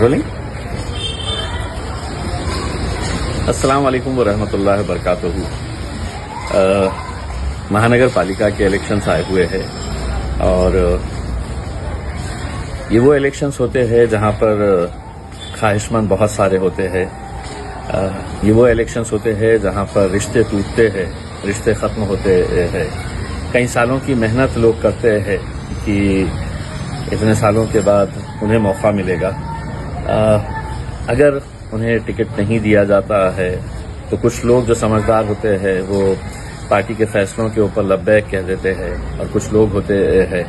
Rolling. السلام علیکم ورحمۃ اللہ وبرکاتہ. مہانگر پالیکا کے الیکشنز آئے ہوئے ہیں اور یہ وہ الیکشنز ہوتے ہیں جہاں پر خواہش مند بہت سارے ہوتے ہیں. یہ وہ الیکشنز ہوتے ہیں جہاں پر رشتے ٹوٹتے ہیں, رشتے ختم ہوتے ہیں. کئی سالوں کی محنت لوگ کرتے ہیں کہ اتنے سالوں کے بعد انہیں موقع ملے گا. اگر انہیں ٹکٹ نہیں دیا جاتا ہے تو کچھ لوگ جو سمجھدار ہوتے ہیں وہ پارٹی کے فیصلوں کے اوپر لبیک کہہ دیتے ہیں, اور کچھ لوگ ہوتے ہیں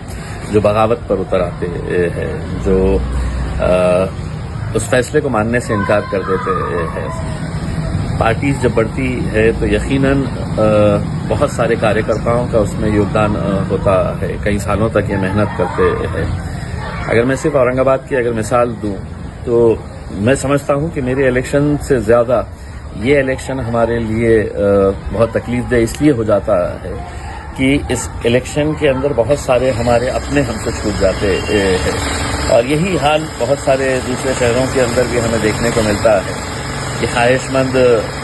جو بغاوت پر اتر آتے ہیں, جو اس فیصلے کو ماننے سے انکار کر دیتے ہیں. پارٹیز جب بڑھتی ہے تو یقیناً بہت سارے کاریہ کرتاؤں کا اس میں یوگدان ہوتا ہے. کئی سالوں تک یہ محنت کرتے ہیں. اگر میں صرف اورنگ آباد کی اگر مثال دوں تو میں سمجھتا ہوں کہ میرے الیکشن سے زیادہ یہ الیکشن ہمارے لیے بہت تکلیف دہ اس لیے ہو جاتا ہے کہ اس الیکشن کے اندر بہت سارے ہمارے اپنے ہم سے چھوٹ جاتے ہیں, اور یہی حال بہت سارے دوسرے شہروں کے اندر بھی ہمیں دیکھنے کو ملتا ہے کہ خواہش مند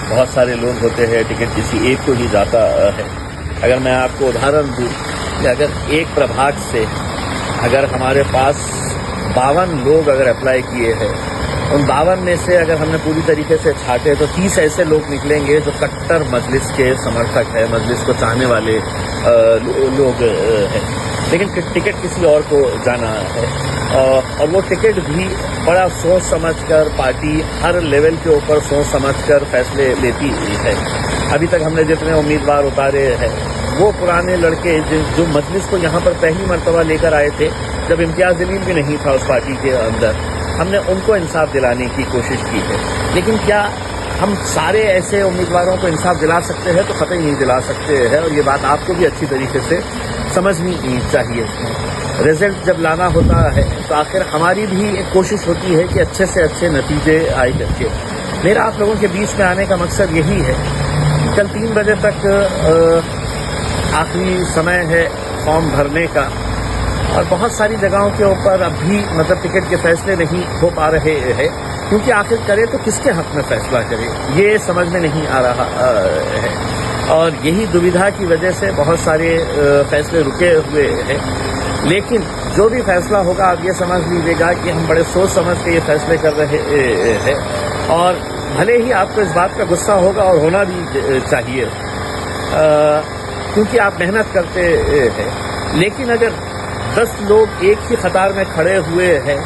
بہت سارے لوگ ہوتے ہیں, ٹکٹ کسی ایک کو ہی جاتا ہے. اگر میں آپ کو ادھارن دوں کہ اگر ایک پربھاگ سے اگر ہمارے پاس 52 لوگ اگر اپلائی کیے ہیں, ان 52 میں سے اگر ہم نے پوری طریقے سے چھانٹے تو 30 ایسے لوگ نکلیں گے جو کٹر مجلس کے سمرتھک ہے, مجلس کو چاہنے والے لوگ ہیں, لیکن ٹکٹ کسی اور کو جانا ہے. اور وہ ٹکٹ بھی بڑا سوچ سمجھ کر پارٹی ہر لیول کے اوپر سوچ سمجھ کر فیصلے لیتی ہے. ابھی تک ہم نے جتنے امیدوار اتارے ہیں وہ پرانے لڑکے جو مجلس کو یہاں پر پہلی مرتبہ لے کر آئے تھے جب امتیاز جلیل بھی نہیں تھا اس پارٹی کے اندر, ہم نے ان کو انصاف دلانے کی کوشش کی ہے. لیکن کیا ہم سارے ایسے امیدواروں کو انصاف دلا سکتے ہیں؟ تو قطعی نہیں دلا سکتے ہیں, اور یہ بات آپ کو بھی اچھی طریقے سے سمجھنی چاہیے. رزلٹ جب لانا ہوتا ہے تو آخر ہماری بھی ایک کوشش ہوتی ہے کہ اچھے سے اچھے نتیجے آئے کر کے. میرا آپ لوگوں کے بیچ میں آنے کا مقصد یہی ہے. کل 3 بجے تک آخری سمے ہے فارم بھرنے کا, اور بہت ساری جگہوں کے اوپر اب بھی ٹکٹ کے فیصلے نہیں ہو پا رہے ہیں, کیونکہ آخر کرے تو کس کے حق میں فیصلہ کرے یہ سمجھ میں نہیں آ رہا ہے. اور یہی دویدھا کی وجہ سے بہت سارے فیصلے رکے ہوئے ہیں. لیکن جو بھی فیصلہ ہوگا آپ یہ سمجھ لیجیے گا کہ ہم بڑے سوچ سمجھ کے یہ فیصلے کر رہے ہیں, اور بھلے ہی آپ کو اس بات کا غصہ ہوگا اور ہونا بھی چاہیے کیونکہ آپ محنت کرتے ہیں. لیکن اگر 10 لوگ ایک ہی قطار میں کھڑے ہوئے ہیں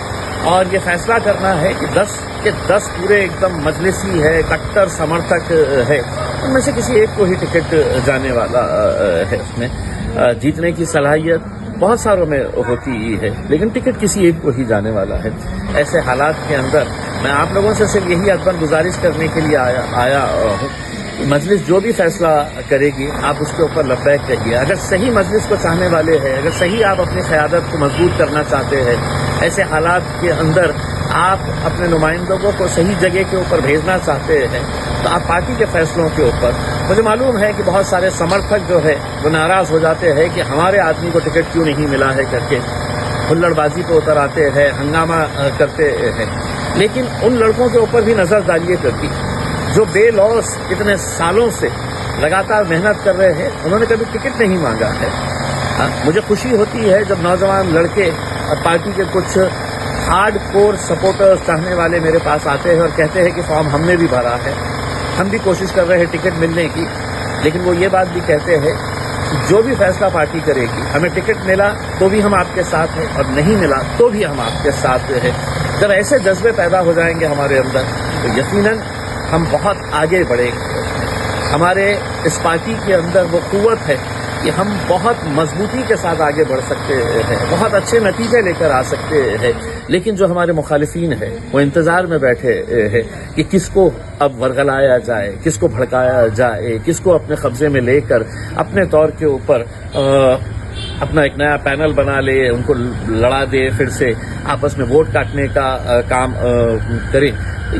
اور یہ فیصلہ کرنا ہے کہ 10 کے 10 پورے ایک دم مجلسی ہے, کٹر سمرتھک ہے, ان میں سے کسی ایک کو ہی ٹکٹ جانے والا ہے. اس میں جیتنے کی صلاحیت بہت ساروں میں ہوتی ہے, لیکن ٹکٹ کسی ایک کو ہی جانے والا ہے. ایسے حالات کے اندر میں آپ لوگوں سے صرف یہی ادبن گزارش کرنے کے لیے آیا ہوں. مجلس جو بھی فیصلہ کرے گی آپ اس کے اوپر لبیک کہیے. اگر صحیح مجلس کو چاہنے والے ہیں, اگر صحیح آپ اپنی قیادت کو مضبوط کرنا چاہتے ہیں, ایسے حالات کے اندر آپ اپنے نمائندوں کو صحیح جگہ کے اوپر بھیجنا چاہتے ہیں, تو آپ پارٹی کے فیصلوں کے اوپر, مجھے معلوم ہے کہ بہت سارے سمرتھک جو ہے وہ ناراض ہو جاتے ہیں کہ ہمارے آدمی کو ٹکٹ کیوں نہیں ملا ہے کر کے ہلڑ بازی پہ اتر آتے ہیں, ہنگامہ کرتے ہیں. لیکن ان لڑکوں کے اوپر بھی نظر ڈالیے کرتی جو بے لوث اتنے سالوں سے لگاتار محنت کر رہے ہیں, انہوں نے کبھی ٹکٹ نہیں مانگا ہے. مجھے خوشی ہوتی ہے جب نوجوان لڑکے اور پارٹی کے کچھ ہارڈ کور سپورٹرز چاہنے والے میرے پاس آتے ہیں اور کہتے ہیں کہ فارم ہم نے بھی بھرا ہے, ہم بھی کوشش کر رہے ہیں ٹکٹ ملنے کی. لیکن وہ یہ بات بھی کہتے ہیں کہ جو بھی فیصلہ پارٹی کرے گی, ہمیں ٹکٹ ملا تو بھی ہم آپ کے ساتھ ہیں, اور نہیں ملا تو بھی ہم آپ کے ساتھ ہیں. جب ایسے جذبے پیدا ہو جائیں گے ہمارے اندر تو یقیناً ہم بہت آگے بڑھیں گے. ہمارے اس پارٹی کے اندر وہ قوت ہے کہ ہم بہت مضبوطی کے ساتھ آگے بڑھ سکتے ہیں, بہت اچھے نتیجے لے کر آ سکتے ہیں. لیکن جو ہمارے مخالفین ہیں وہ انتظار میں بیٹھے ہیں کہ کس کو اب ورغلایا جائے, کس کو بھڑکایا جائے, کس کو اپنے قبضے میں لے کر اپنے طور کے اوپر اپنا ایک نیا پینل بنا لے، ان کو لڑا دے، پھر سے آپس میں ووٹ کاٹنے کا کام کرے.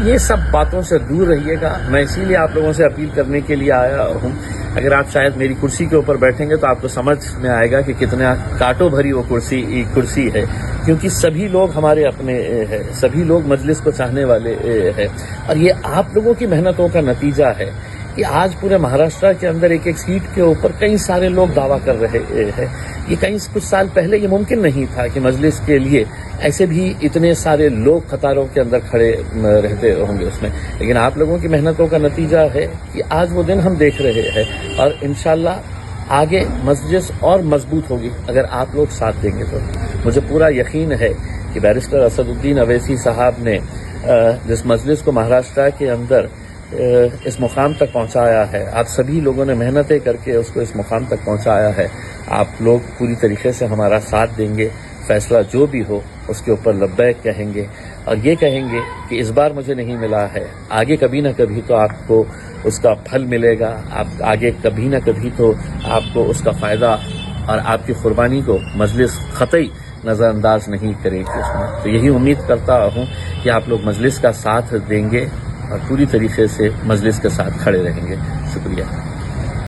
یہ سب باتوں سے دور رہیے گا. میں اسی لیے آپ لوگوں سے اپیل کرنے کے لیے آیا ہوں. اگر آپ شاید میری کرسی کے اوپر بیٹھیں گے تو آپ کو سمجھ میں آئے گا کہ کتنا کانٹوں بھری وہ کرسی ہے، کیونکہ سبھی لوگ ہمارے اپنے ہیں، سبھی لوگ مجلس کو چاہنے والے ہیں، اور یہ آپ لوگوں کی محنتوں کا نتیجہ ہے کہ آج پورے مہاراشٹر کے اندر ایک سیٹ کے اوپر کئی سارے لوگ دعویٰ کر رہے ہیں. یہ کچھ سال پہلے یہ ممکن نہیں تھا کہ مجلس کے لیے ایسے بھی اتنے سارے لوگ قطاروں کے اندر کھڑے رہتے ہوں گے اس میں. لیکن آپ لوگوں کی محنتوں کا نتیجہ ہے کہ آج وہ دن ہم دیکھ رہے ہیں، اور انشاءاللہ آگے مجلس اور مضبوط ہوگی اگر آپ لوگ ساتھ دیں گے. تو مجھے پورا یقین ہے کہ بیرسٹر اسد الدین اویسی صاحب نے جس مجلس کو مہاراشٹر کے اندر اس مقام تک پہنچایا ہے، آپ سبھی لوگوں نے محنتیں کر کے اس کو اس مقام تک پہنچایا ہے. آپ لوگ پوری طریقے سے ہمارا ساتھ دیں گے. فیصلہ جو بھی ہو اس کے اوپر لبیک کہیں گے، اور یہ کہیں گے کہ اس بار مجھے نہیں ملا ہے، آگے کبھی نہ کبھی تو آپ کو اس کا پھل ملے گا. آپ آگے کبھی نہ کبھی تو آپ کو اس کا فائدہ اور آپ کی قربانی کو مجلس قطعی نظر انداز نہیں کرے گی اس میں. تو یہی امید کرتا ہوں کہ آپ لوگ مجلس کا ساتھ دیں گے اور پوری طریقے سے مجلس کے ساتھ کھڑے رہیں گے. شکریہ.